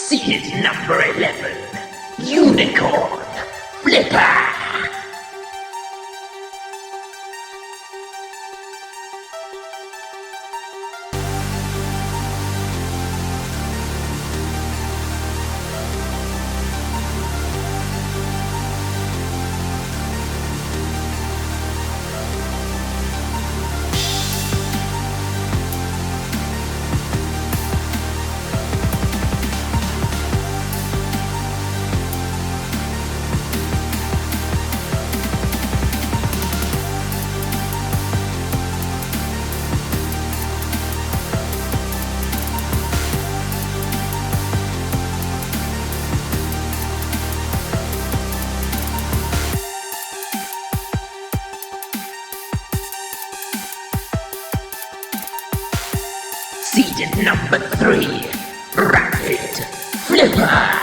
Seed number 11, Unicorn Flipper. Seeded number 3, Rapid Flipper.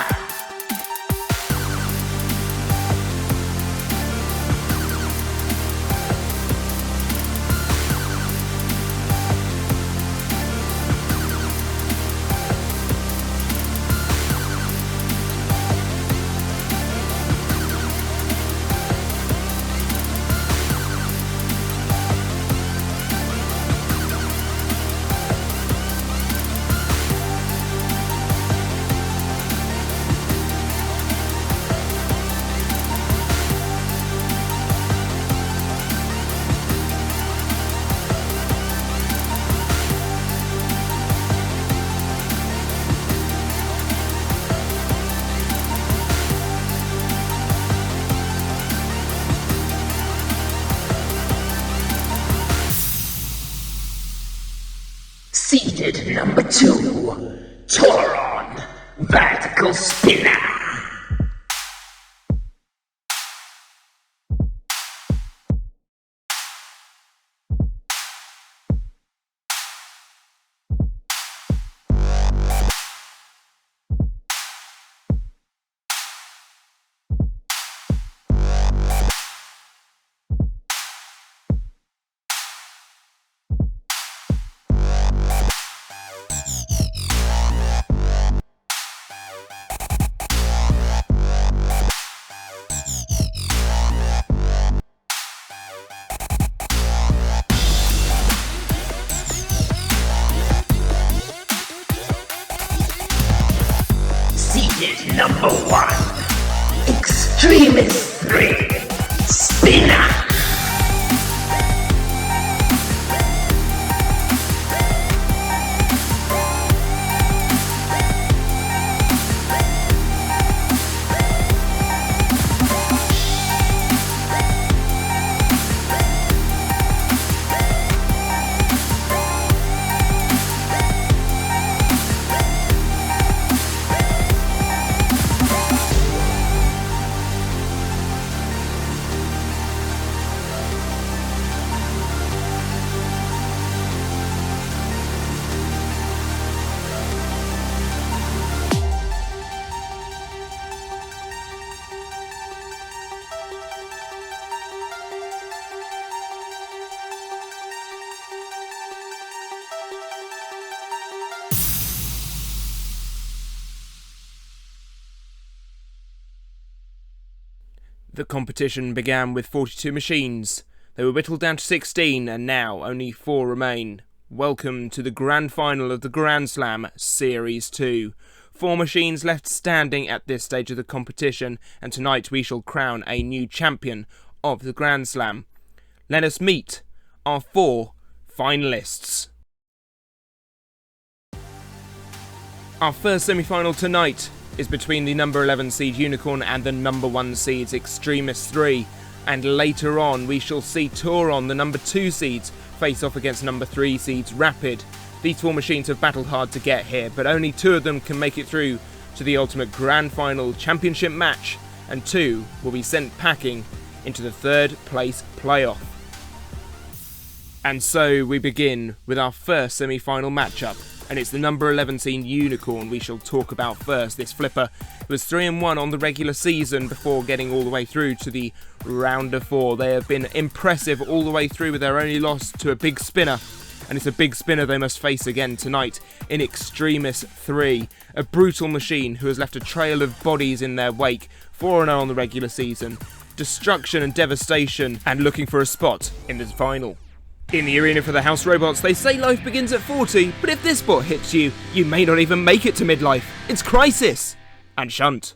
Seeded number 2, Tauron, Vertical Spinner. Seeded number 1, Extremis 3, Spinner. The competition began with 42 machines. They were whittled down to 16 and now only 4 remain. Welcome to the grand final of the Grand Slam Series 2. 4 machines left standing at this stage of the competition, and tonight we shall crown a new champion of the Grand Slam. Let us meet our 4 finalists. Our first semi-final tonight is between the number 11 seed Unicorn and the number 1 seeds Extremis 3, and later on we shall see Tauron, the number 2 seeds, face off against number 3 seeds Rapid. These 4 machines have battled hard to get here, but only 2 of them can make it through to the ultimate grand final championship match, and 2 will be sent packing into the 3rd place playoff. And so we begin with our first semi-final matchup, and it's the number 11 seed Unicorn we shall talk about first. This flipper was 3-1 on the regular season before getting all the way through to the round of 4. They have been impressive all the way through, with their only loss to a big spinner, and it's a big spinner they must face again tonight in Extremis 3. A brutal machine who has left a trail of bodies in their wake, 4-0 on the regular season. Destruction and devastation, and looking for a spot in the final. In the arena for the house robots, they say life begins at 40, but if this spot hits you, you may not even make it to midlife. It's Crisis and Shunt.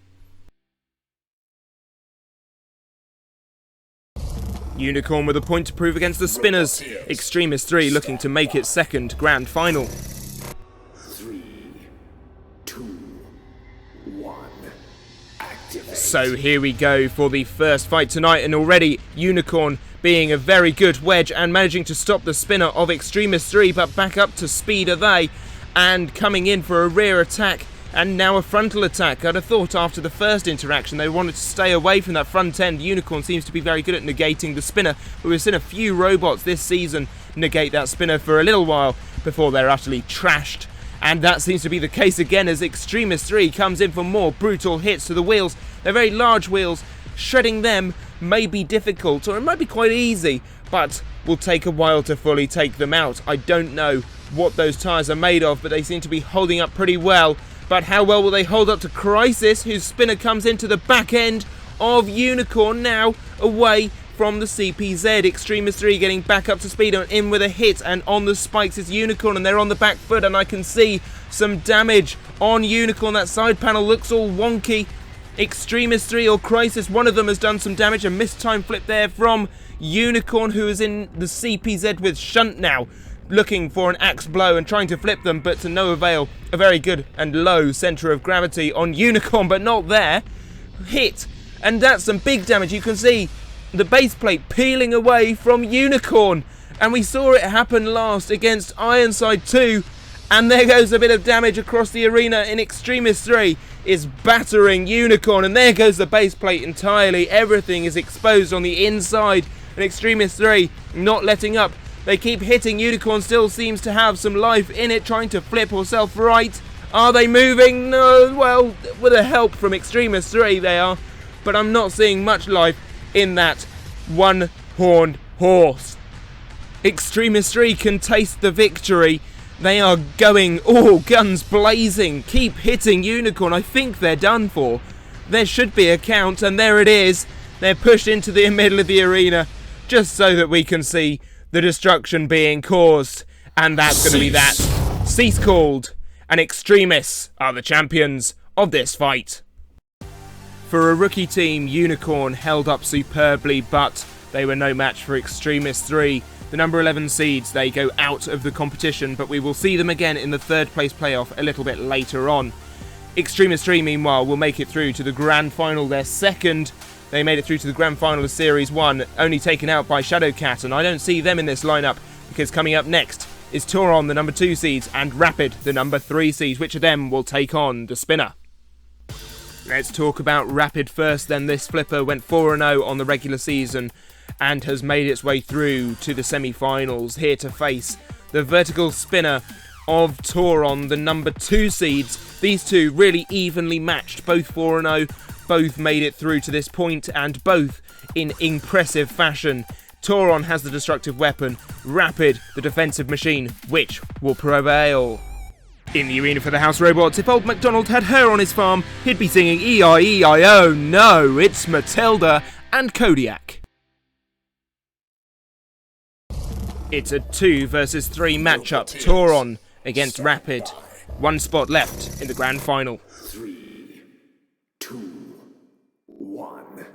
Unicorn with a point to prove against the Spinners. Extremis 3 looking to make its second grand final. 3, 2, 1. Activate. So here we go for the first fight tonight, and already Unicorn being a very good wedge and managing to stop the spinner of Extremis 3, but back up to speed are they, and coming in for a rear attack and now a frontal attack. I'd have thought after the first interaction they wanted to stay away from that front end. Unicorn seems to be very good at negating the spinner, but we've seen a few robots this season negate that spinner for a little while before they're utterly trashed. And that seems to be the case again as Extremis 3 comes in for more brutal hits to the wheels. They're very large wheels. Shredding them may be difficult, or it might be quite easy, but will take a while to fully take them out. I don't know what those tyres are made of, but they seem to be holding up pretty well. But how well will they hold up to Crisis, whose spinner comes into the back end of Unicorn now, away from the CPZ. Extremis 3 getting back up to speed and in with a hit, and on the spikes is Unicorn, and they're on the back foot, and I can see some damage on Unicorn. That side panel looks all wonky. Extremis 3 or Crisis, one of them has done some damage. A missed time flip there from Unicorn, who is in the CPZ with Shunt now, looking for an axe blow and trying to flip them, but to no avail. A very good and low centre of gravity on Unicorn, but not there. Hit, and that's some big damage. You can see the base plate peeling away from Unicorn, and we saw it happen last against Ironside 2, and there goes a bit of damage across the arena. In Extremis 3 is battering Unicorn, and there goes the base plate entirely. Everything is exposed on the inside, and Extremis 3 not letting up. They keep hitting. Unicorn still seems to have some life in it, trying to flip or self-right. Are they moving? No, well, with a help from Extremis 3 they are, but I'm not seeing much life in that one-horned horse. Extremis 3 can taste the victory. They are going, oh, guns blazing. Keep hitting Unicorn. I think they're done for. There should be a count, and there it is. They're pushed into the middle of the arena, just so that we can see the destruction being caused, and that's going to be that. Cease called, and Extremis are the champions of this fight. For a rookie team, Unicorn held up superbly, but they were no match for Extremis 3. The number 11 seeds, they go out of the competition, but we will see them again in the third place playoff a little bit later on. Extremis 3, meanwhile, will make it through to the grand final, their second. They made it through to the grand final of Series 1, only taken out by Shadowcat, and I don't see them in this lineup, because coming up next is Tauron, the number 2 seeds, and Rapid, the number 3 seeds. Which of them will take on the spinner? Let's talk about Rapid first then. This flipper went 4-0 on the regular season and has made its way through to the semi-finals, here to face the vertical spinner of Tauron, the number 2 seeds. These two really evenly matched, both 4-0. Both made it through to this point, and both in impressive fashion. Tauron has the destructive weapon, Rapid the defensive machine, which will prevail. In the arena for the house robots, if old MacDonald had her on his farm, he'd be singing E-I-E-I-O. No, it's Matilda and Kodiak. It's a 2 versus 3 matchup. Tauron against Rapid. One spot left in the grand final. 3, 2, 1.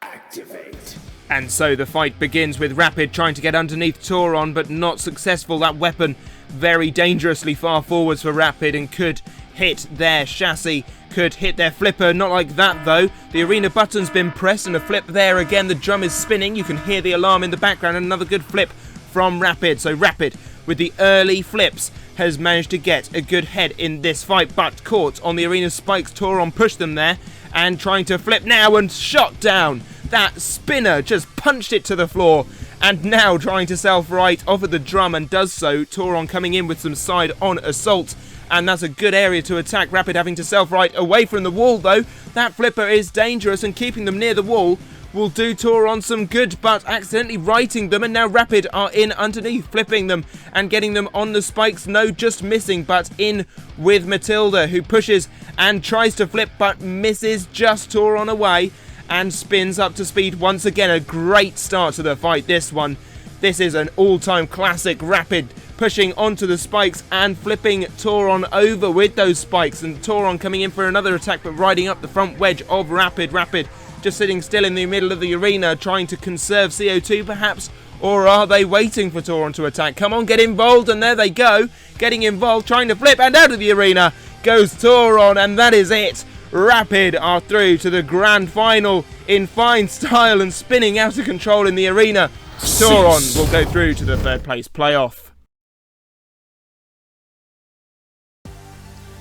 Activate. And so the fight begins with Rapid trying to get underneath Tauron, but not successful. That weapon very dangerously far forwards for Rapid and could hit their chassis, could hit their flipper. Not like that though. The arena button's been pressed and a flip there again. The drum is spinning. You can hear the alarm in the background. Another good flip from Rapid. So Rapid, with the early flips, has managed to get a good head in this fight, but caught on the arena spikes. Tauron pushed them there and trying to flip now and shot down. That spinner just punched it to the floor, and now trying to self-right off of the drum and does so. Tauron coming in with some side-on assault, and that's a good area to attack. Rapid having to self-right away from the wall though. That flipper is dangerous and keeping them near the wall. will do Tauron some good, but accidentally righting them, and now Rapid are in underneath, flipping them and getting them on the spikes. No, just missing, but in with Matilda, who pushes and tries to flip, but misses, just Tauron away, and spins up to speed once again. A great start to the fight, this one. This is an all-time classic. Rapid pushing onto the spikes and flipping Tauron over with those spikes, and Tauron coming in for another attack, but riding up the front wedge of Rapid. Rapid just sitting still in the middle of the arena, trying to conserve CO2 perhaps, or are they waiting for Tauron to attack? Come on, get involved, and there they go, getting involved, trying to flip, and out of the arena goes Tauron, and that is it. Rapid are through to the grand final in fine style and spinning out of control in the arena. Tauron will go through to the third place playoff.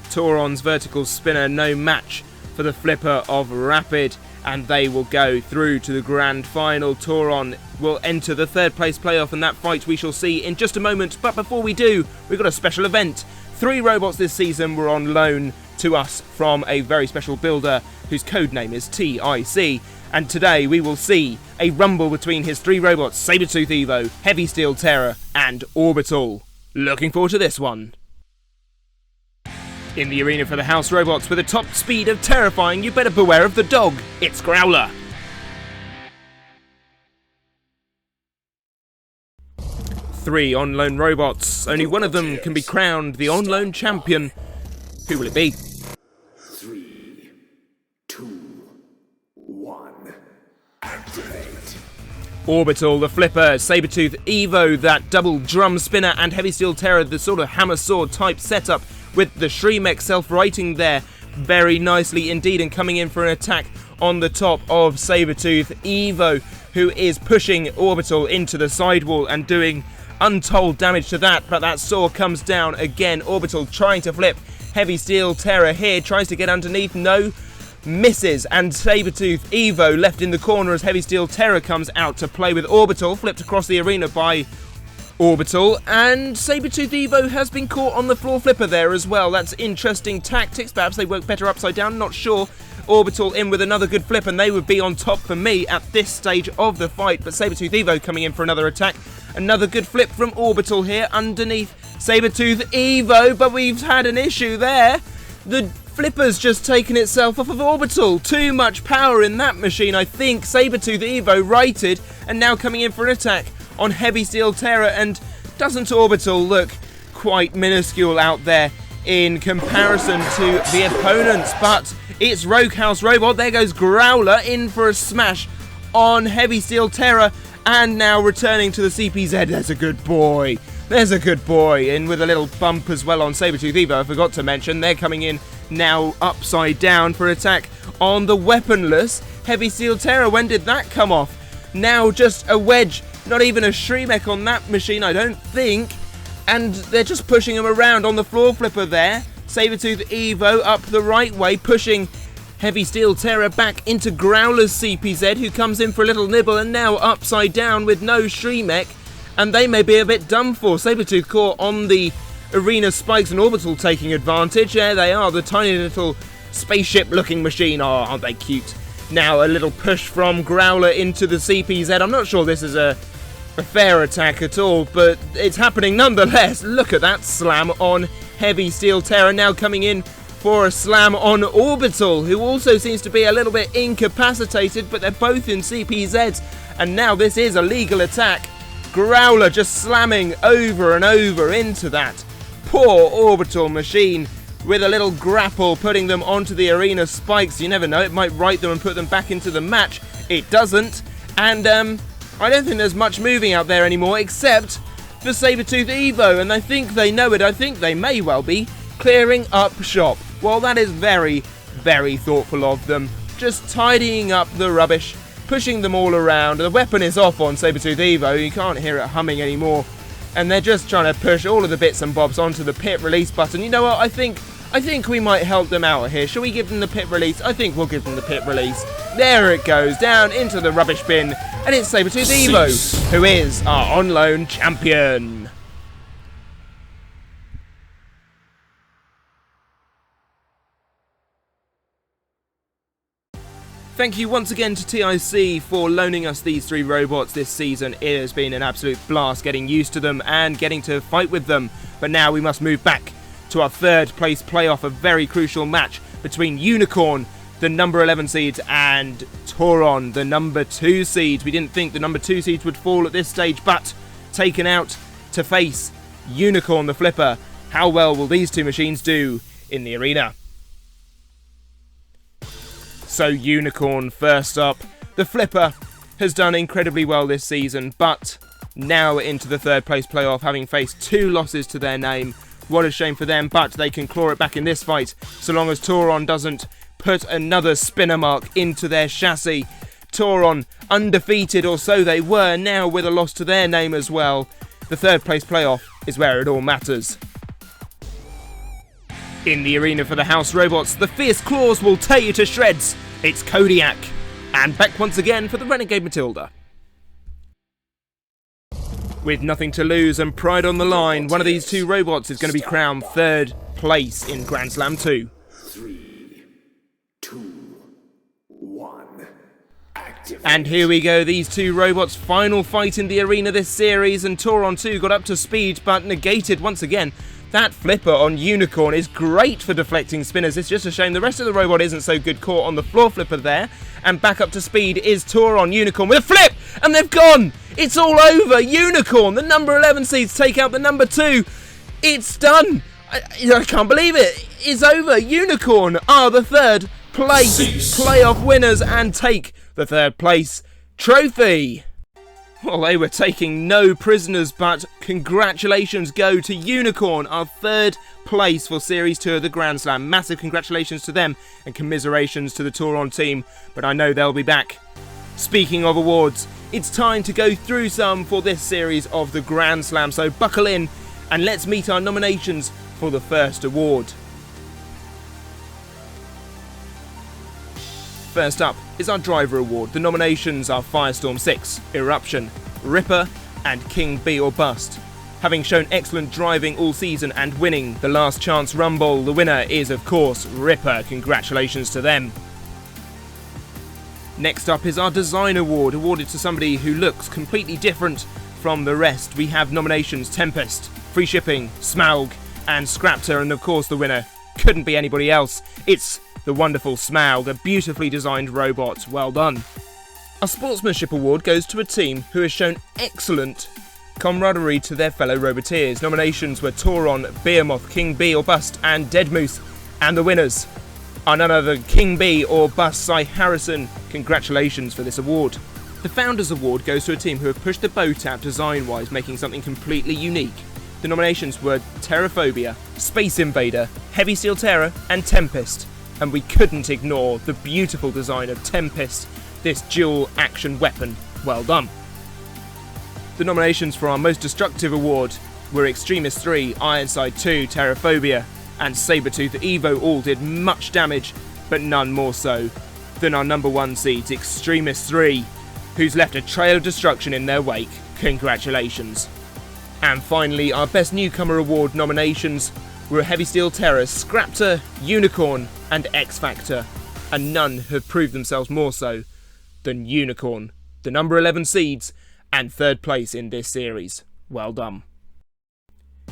Tauron's vertical spinner no match for the flipper of Rapid, and they will go through to the grand final. Tauron will enter the third place playoff, and that fight we shall see in just a moment. But before we do, we've got a special event. 3 robots this season were on loan to us from a very special builder whose codename is TIC, and today we will see a rumble between his 3 robots, Sabertooth Evo, Heavy Steel Terror and Orbital. Looking forward to this one. In the arena for the house robots with a top speed of terrifying, you better beware of the dog. It's Growler. Three on-loan robots. Only one of them can be crowned the on-loan champion. Who will it be? 3, 2, 1. Activate. Orbital, the flipper, Sabertooth Evo, that double drum spinner, and Heavy Steel Terror, the sort of hammer sword type setup, with the Shremek self-righting there very nicely indeed, and coming in for an attack on the top of Sabertooth Evo, who is pushing Orbital into the sidewall and doing untold damage to that, but that saw comes down again. Orbital trying to flip. Heavy Steel Terror here tries to get underneath, no, misses, and Sabertooth Evo left in the corner as Heavy Steel Terror comes out to play with Orbital, flipped across the arena by Orbital, and Sabertooth Evo has been caught on the floor flipper there as well. That's interesting tactics. Perhaps they work better upside down, not sure. Orbital in with another good flip, and they would be on top for me at this stage of the fight. But Sabertooth Evo coming in for another attack. Another good flip from Orbital here underneath Sabertooth Evo, but we've had an issue there. The flipper's just taken itself off of Orbital. Too much power in that machine, I think. Sabertooth Evo righted, and now coming in for an attack on Heavy Steel Terror, and doesn't Orbital look quite minuscule out there in comparison to the opponents? But it's Rogue House Robot. There goes Growler in for a smash on Heavy Steel Terror, and now returning to the CPZ. There's a good boy. There's a good boy, in with a little bump as well on Sabertooth Evo. I forgot to mention they're coming in now upside down for attack on the weaponless Heavy Steel Terror. When did that come off? Now just a wedge. Not even a Shremek on that machine, I don't think. And they're just pushing him around on the floor flipper there. Sabertooth Evo up the right way, pushing Heavy Steel Terror back into Growler's CPZ, who comes in for a little nibble, and now upside down with no Shremek. And they may be a bit done for. Sabertooth caught on the arena spikes, and Orbital taking advantage. There they are, the tiny little spaceship-looking machine. Oh, aren't they cute? Now a little push from Growler into the CPZ. I'm not sure this is a fair attack at all, but it's happening nonetheless. Look at that slam on Heavy Steel Terror, now coming in for a slam on Orbital, who also seems to be a little bit incapacitated, but they're both in CPZs, and now this is a legal attack. Growler just slamming over and over into that poor Orbital machine with a little grapple, putting them onto the arena spikes. You never know, it might right them and put them back into the match. It doesn't, and I don't think there's much moving out there anymore, except for Sabertooth Evo, and I think they know it. I think they may well be clearing up shop. Well, that is very, very thoughtful of them. Just tidying up the rubbish, pushing them all around. The weapon is off on Sabertooth Evo, you can't hear it humming anymore, and they're just trying to push all of the bits and bobs onto the pit release button. You know what, I think we might help them out here. Shall we give them the pit release? I think we'll give them the pit release. There it goes, down into the rubbish bin. And it's Sabertooth Evo, who is our on-loan champion. Thank you once again to TIC for loaning us these 3 robots this season. It has been an absolute blast getting used to them and getting to fight with them. But now we must move back to our 3rd place playoff, a very crucial match between Unicorn, the number 11 seeds, and Tauron, the number 2 seeds. We didn't think the number 2 seeds would fall at this stage, but taken out to face Unicorn, the flipper. How well will these 2 machines do in the arena? So Unicorn first up. The flipper has done incredibly well this season, but now into the 3rd place playoff, having faced 2 losses to their name. What a shame for them, but they can claw it back in this fight, so long as Tauron doesn't put another spinner mark into their chassis. Tauron undefeated, or so they were, now with a loss to their name as well. The 3rd place playoff is where it all matters. In the arena for the house robots, the fierce claws will tear you to shreds. It's Kodiak, and back once again for the Renegade Matilda. With nothing to lose and pride on the line, one of these 2 robots is going to be crowned 3rd place in Grand Slam 2. 3, 2, 1. Activate. And here we go, these 2 robots' final fight in the arena this series, and Tauron 2 got up to speed but negated once again. That flipper on Unicorn is great for deflecting spinners. It's just a shame the rest of the robot isn't so good. Caught on the floor flipper there. And back up to speed is Tauron. Unicorn with a flip! And they've gone! It's all over! Unicorn, the number 11 seeds, take out the number 2. It's done! I can't believe it! It's over! Unicorn are the 3rd place playoff winners and take the 3rd place trophy. Well, they were taking no prisoners, but congratulations go to Unicorn, our 3rd place for Series 2 of the Grand Slam. Massive congratulations to them and commiserations to the Tauron team, but I know they'll be back. Speaking of awards, it's time to go through some for this series of the Grand Slam, so buckle in and let's meet our nominations for the first award. First up is our Driver Award. The nominations are Firestorm 6, Eruption, Ripper, and King Bee or Bust. Having shown excellent driving all season and winning the Last Chance Rumble, the winner is, of course, Ripper. Congratulations to them. Next up is our Design Award, awarded to somebody who looks completely different from the rest. We have nominations Tempest, Free Shipping, Smaug, and Scraptor, and of course the winner couldn't be anybody else. It's the wonderful Smaug, a beautifully designed robot. Well done. Our Sportsmanship Award goes to a team who has shown excellent camaraderie to their fellow Roboteers. Nominations were Tauron, Behemoth, King Bee or Bust, and Dead Moose. And the winners are none other than King Bee or Bust Cy Harrison. Congratulations for this award. The Founders Award goes to a team who have pushed the boat out design-wise, making something completely unique. The nominations were Terraphobia, Space Invader, Heavy Steel Terror, and Tempest. And we couldn't ignore the beautiful design of Tempest, this dual action weapon. Well done. The nominations for our Most Destructive Award were Extremis 3, Ironside 2, Terraphobia, and Sabretooth Evo. All did much damage, but none more so than our number 1 seeds, Extremis 3, who's left a trail of destruction in their wake. Congratulations. And finally, our Best Newcomer Award nominations were Heavy Steel Terror, Scraptor, Unicorn, and X Factor, and none have proved themselves more so than Unicorn, the number 11 seeds, and 3rd place in this series. Well done.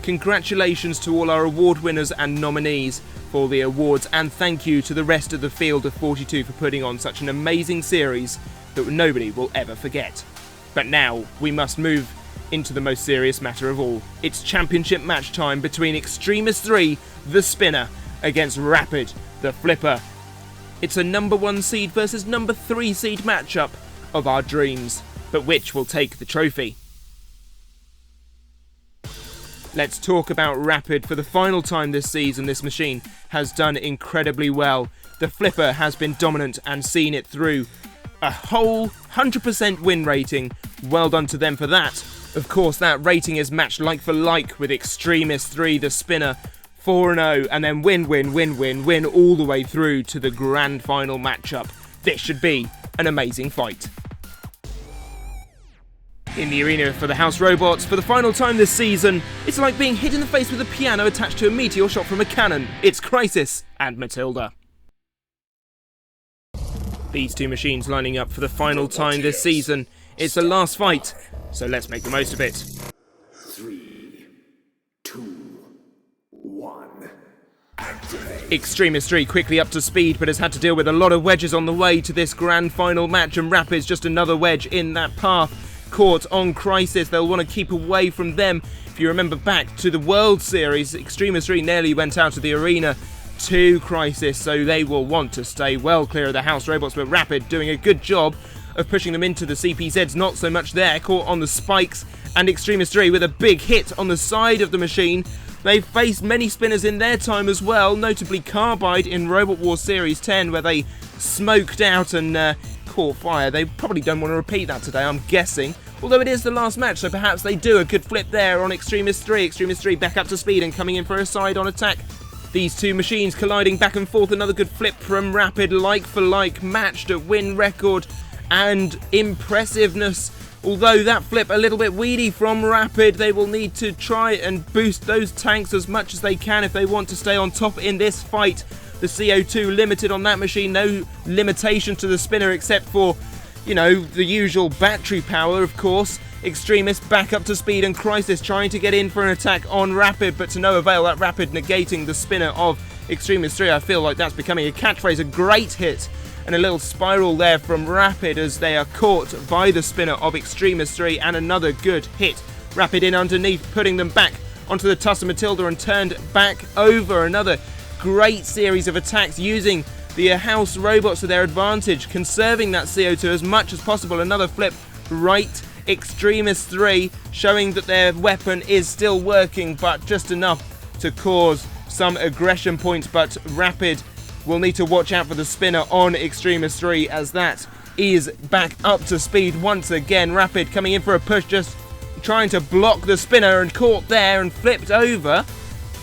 Congratulations to all our award winners and nominees for the awards, and thank you to the rest of the field of 42 for putting on such an amazing series that nobody will ever forget. But now we must move into the most serious matter of all. It's championship match time between Extremis 3, the spinner, against Rapid, the flipper. It's a number 1 seed versus number 3 seed matchup of our dreams, but which will take the trophy? Let's talk about Rapid. For the final time this season, this machine has done incredibly well. The flipper has been dominant and seen it through. A whole 100% win rating. Well done to them for that. Of course, that rating is matched like for like with Extremis 3, the spinner, 4-0, and then win all the way through to the grand final matchup. This should be an amazing fight. In the arena for the house robots, for the final time this season, it's like being hit in the face with a piano attached to a meteor shot from a cannon. It's Crisis and Matilda. These two machines lining up for the final time this season. It's the last fight, so let's make the most of it. 3, 2, 1. Activate. Extremis 3 quickly up to speed, but has had to deal with a lot of wedges on the way to this grand final match, and Rapid's just another wedge in that path. Caught on Crisis, they'll want to keep away from them. If you remember back to the World Series, Extremis 3 nearly went out of the arena to Crisis, so they will want to stay well clear of the house robots, but Rapid doing a good job of pushing them into the CPZs, not so much there, caught on the spikes, and Extremis 3 with a big hit on the side of the machine. They've faced many spinners in their time as well, notably Carbide in Robot War Series 10, where they smoked out and caught fire. They probably don't want to repeat that today, I'm guessing, although it is the last match, so perhaps they do a good flip there on Extremis 3. Extremis 3 back up to speed and coming in for a side-on attack. These two machines colliding back and forth, another good flip from Rapid, like for like, matched at win record and impressiveness. Although that flip a little bit weedy from Rapid, they will need to try and boost those tanks as much as they can if they want to stay on top in this fight. The CO2 limited on that machine, no limitation to the spinner except for, you know, the usual battery power, of course. Extremis back up to speed, and Crisis trying to get in for an attack on Rapid, but to no avail. That Rapid negating the spinner of Extremis 3. I feel like that's becoming a catchphrase. A great hit and a little spiral there from Rapid as they are caught by the spinner of Extremis 3, and another good hit. Rapid in underneath, putting them back onto the Tussa Matilda and turned back over. Another great series of attacks using the house robots to their advantage, conserving that CO2 as much as possible. Another flip right. Extremis 3 showing that their weapon is still working, but just enough to cause some aggression points. But Rapid will need to watch out for the spinner on Extremis 3, as that is back up to speed once again. Rapid coming in for a push, just trying to block the spinner, and caught there and flipped over.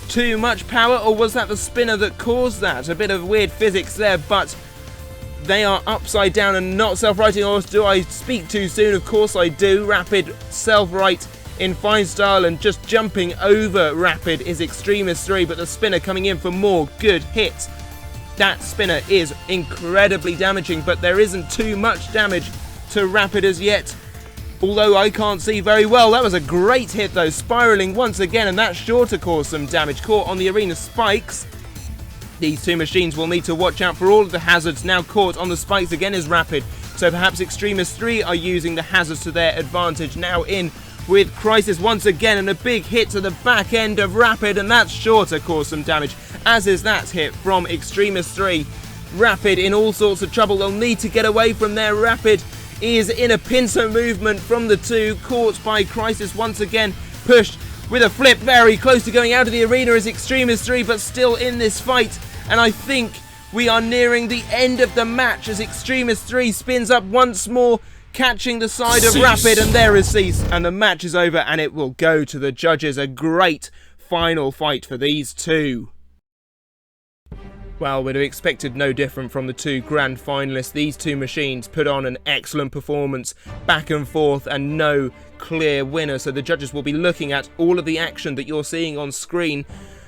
Too much power, or was that the spinner that caused that? A bit of weird physics there, but they are upside down and not self-righting. Or do I speak too soon? Of course I do. Rapid self-right in fine style, and just jumping over Rapid is Extremis 3, but the spinner coming in for more good hits. That spinner is incredibly damaging, but there isn't too much damage to Rapid as yet, although I can't see very well. That was a great hit though, spiraling once again, and that's sure to cause some damage. Caught on the arena spikes. These two machines will need to watch out for all of the hazards. Now caught on the spikes again is Rapid, so perhaps Extremis 3 are using the hazards to their advantage. Now in with Crisis once again, and a big hit to the back end of Rapid, and that's sure to cause some damage, as is that hit from Extremis 3. Rapid in all sorts of trouble. They'll need to get away from there. Rapid is in a pincer movement from the two, caught by Crisis once again, pushed with a flip, very close to going out of the arena is Extremis 3, but still in this fight. And I think we are nearing the end of the match as Extremis 3 spins up once more, catching the side of Rapid, and there is Cease, and the match is over, and it will go to the judges. A great final fight for these two. Well, we'd have expected no different from the two grand finalists. These two machines put on an excellent performance, back and forth, and no clear winner. So the judges will be looking at all of the action that you're seeing on screen,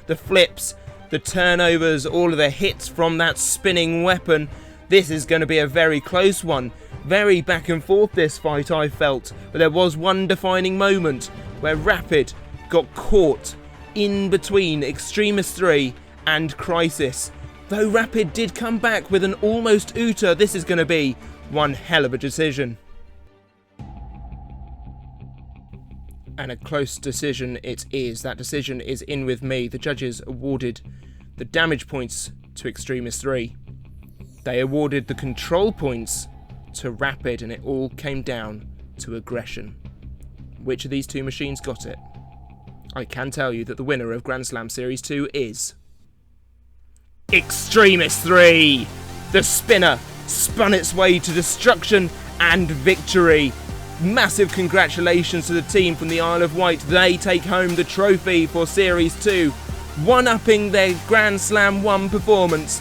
the flips, the turnovers, all of the hits from that spinning weapon. This is going to be a very close one. Very back and forth this fight, I felt. But there was one defining moment where Rapid got caught in between Extremis 3 and Crisis. Though Rapid did come back with an almost Uta, this is going to be one hell of a decision. And a close decision it is. That decision is in with me. The judges awarded the damage points to Extremis 3. They awarded the control points to Rapid, and it all came down to aggression. Which of these two machines got it? I can tell you that the winner of Grand Slam Series 2 is Extremis 3! The spinner spun its way to destruction and victory. Massive congratulations to the team from the Isle of Wight. They take home the trophy for Series 2, one-upping their Grand Slam 1 performance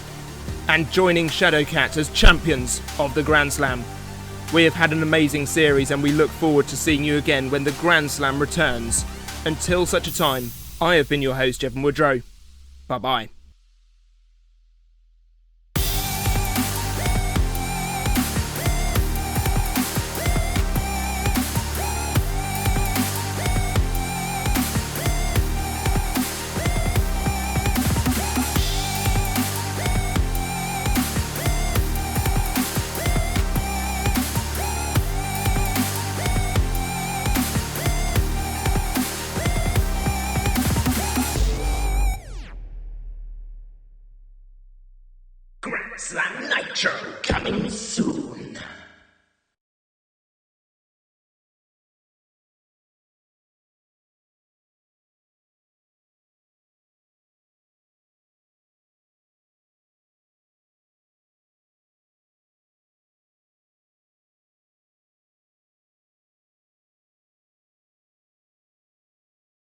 and joining Shadowcat as champions of the Grand Slam. We have had an amazing series, and we look forward to seeing you again when the Grand Slam returns. Until such a time, I have been your host, Evan Woodrow. Bye-bye. Extra Nitro coming soon.